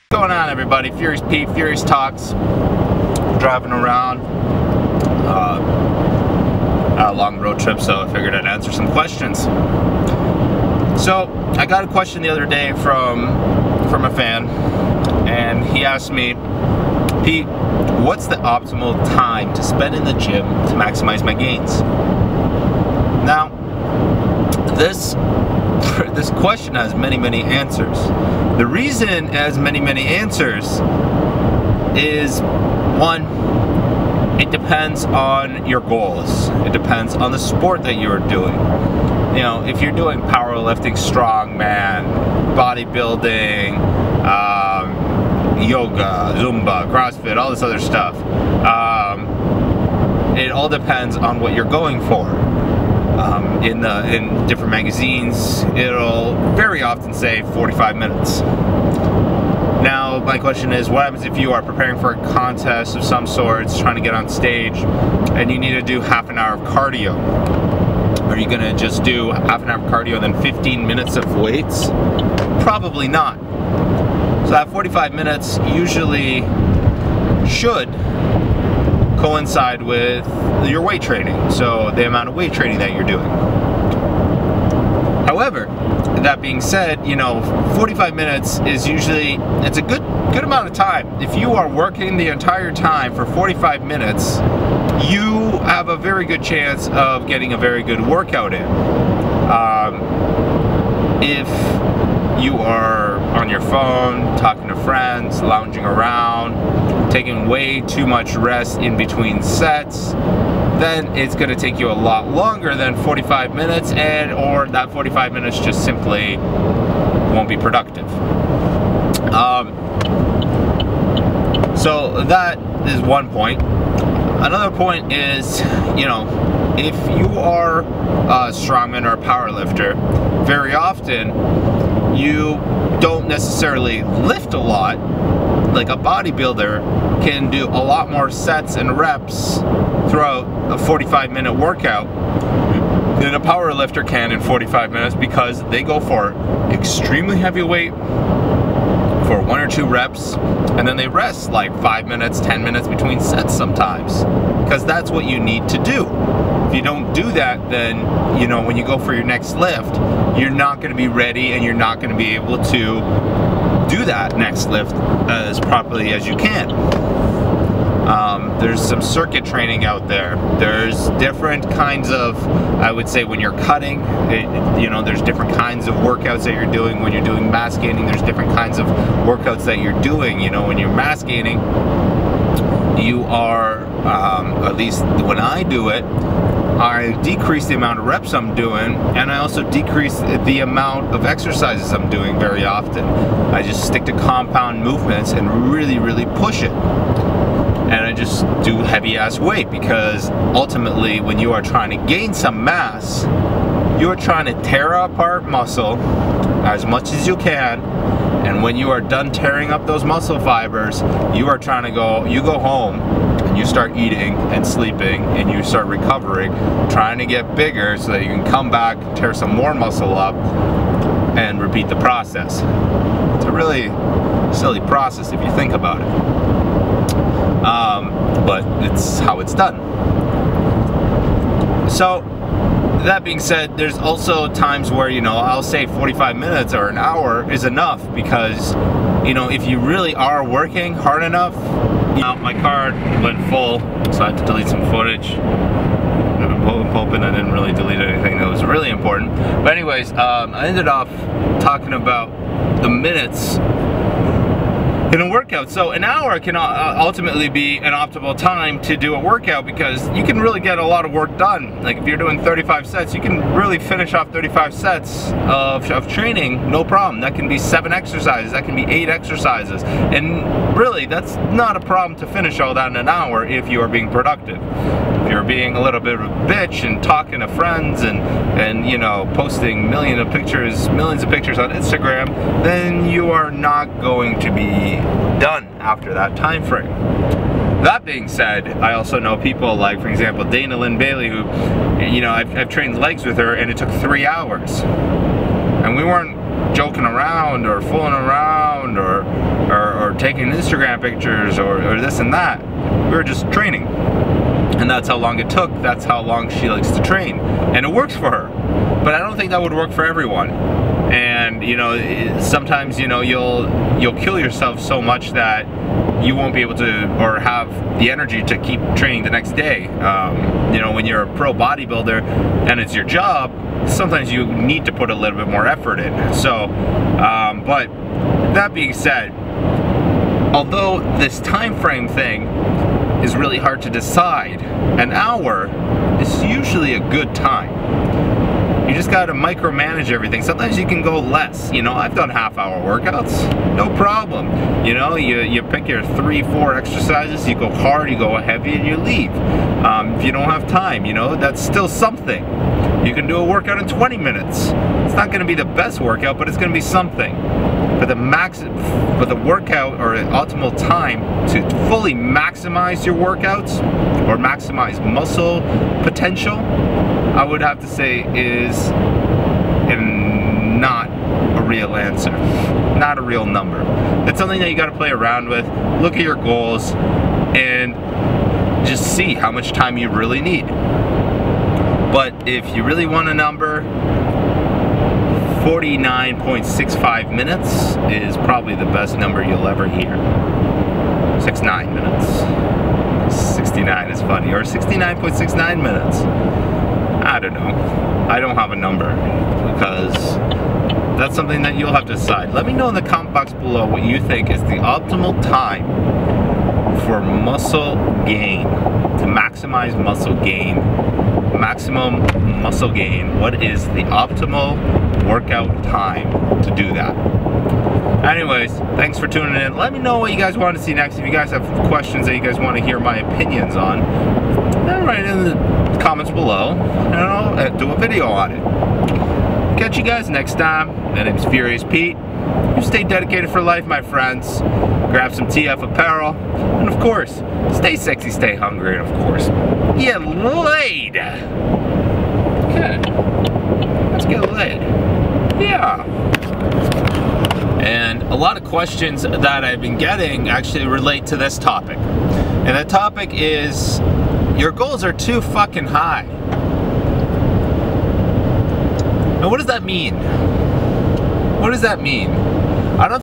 What's going on, everybody? Furious Pete, Furious Talks. Driving around. A long road trip, so I figured I'd answer some questions. So I got a question the other day from a fan, and he asked me, Pete, what's the optimal time to spend in the gym to maximize my gains? Now, this question has many answers. The reason it has many answers is, one, it depends on your goals. It depends on the sport that you're doing. You know, if you're doing powerlifting, strongman, bodybuilding, yoga, Zumba, CrossFit, all this other stuff, it all depends on what you're going for. In different magazines, it'll very often say 45 minutes. Now, my question is, what happens if you are preparing for a contest of some sorts, trying to get on stage, and you need to do half an hour of cardio? Are you gonna just do half an hour of cardio and then 15 minutes of weights? Probably not. So that 45 minutes usually should coincide with your weight training, so the amount of weight training that you're doing. However, that being said, you know, 45 minutes is usually, it's a good amount of time. If you are working the entire time for 45 minutes, you have a very good chance of getting a very good workout in. If you are on your phone, talking to friends, lounging around, taking way too much rest in between sets, then it's going to take you a lot longer than 45 minutes, or that 45 minutes just simply won't be productive. So that is one point. Another point is, you know, if you are a strongman or a powerlifter, very often you don't necessarily lift a lot. Like a bodybuilder can do a lot more sets and reps throughout a 45-minute workout than a powerlifter can in 45 minutes, because they go for extremely heavy weight for 1 or 2 reps, and then they rest like 5 minutes, 10 minutes between sets sometimes, because that's what you need to do. If you don't do that, then, you know, when you go for your next lift, you're not going to be ready, and you're not going to be able to do that next lift as properly as you can. There's some circuit training out there. There's different kinds of, I would say, when you're cutting, you know, there's different kinds of workouts that you're doing. When you're doing mass gaining, there's different kinds of workouts that you're doing. You know, when you're mass gaining, you are, at least when I do it, I decrease the amount of reps I'm doing, and I also decrease the amount of exercises I'm doing very often. I just stick to compound movements and really push it. And I just do heavy ass weight, because ultimately when you are trying to gain some mass, you are trying to tear apart muscle as much as you can. And when you are done tearing up those muscle fibers, you are trying to you go home and you start eating and sleeping, and you start recovering, trying to get bigger so that you can come back, tear some more muscle up, and repeat the process. It's a really silly process if you think about it. But it's how it's done. So, that being said, there's also times where, you know, I'll say 45 minutes or an hour is enough, because, you know, if you really are working hard enough. Now, my card went full, so I had to delete some footage. I'm hoping I didn't really delete anything that was really important. But anyways, I ended up talking about the minutes in a workout. So an hour can ultimately be an optimal time to do a workout, because you can really get a lot of work done. Like if you're doing 35 sets, you can really finish off 35 sets of training, no problem. That can be 7 exercises, that can be 8 exercises. And really, that's not a problem to finish all that in an hour if you are being productive. If you're being a little bit of a bitch and talking to friends and you know, posting millions of pictures on Instagram, then you are not going to be done after that time frame. That being said, I also know people like, for example, Dana Lynn Bailey, who, you know, I've trained legs with her, and it took 3 hours. And we weren't joking around or fooling around or or taking Instagram pictures or this and that. We were just training. And that's how long it took. That's how long she likes to train. And it works for her. But I don't think that would work for everyone. And you know, sometimes, you know, you'll kill yourself so much that you won't be able to, or have the energy to keep training the next day. You know, when you're a pro bodybuilder and it's your job, sometimes you need to put a little bit more effort in. So, but that being said, although this time frame thing is really hard to decide, an hour is usually a good time. You just gotta micromanage everything. Sometimes you can go less. You know, I've done half-hour workouts, no problem. You know, you pick your 3-4 exercises, you go hard, you go heavy, and you leave. If you don't have time, you know, that's still something. You can do a workout in 20 minutes. It's not gonna be the best workout, but it's gonna be something. But the workout, or optimal time to fully maximize your workouts or maximize muscle potential, I would have to say is not a real answer, not a real number. It's something that you got to play around with, look at your goals, and just see how much time you really need. But if you really want a number, 49.65 minutes is probably the best number you'll ever hear. 69 minutes. 69 is funny, or 69.69 minutes. I don't know. I don't have a number, because that's something that you'll have to decide. Let me know in the comment box below what you think is the optimal time for muscle gain, to maximize muscle gain, maximum muscle gain. What is the optimal workout time to do that? Anyways, thanks for tuning in. Let me know what you guys want to see next. If you guys have questions that you guys want to hear my opinions on, then write in the comments below, and I'll do a video on it. Catch you guys next time. My name's Furious Pete. You stay dedicated for life, my friends. Grab some TF apparel, and of course, stay sexy, stay hungry, and of course, get laid. Okay, let's get laid. Yeah. And a lot of questions that I've been getting actually relate to this topic. And the topic is, your goals are too fucking high. Now what does that mean? What does that mean?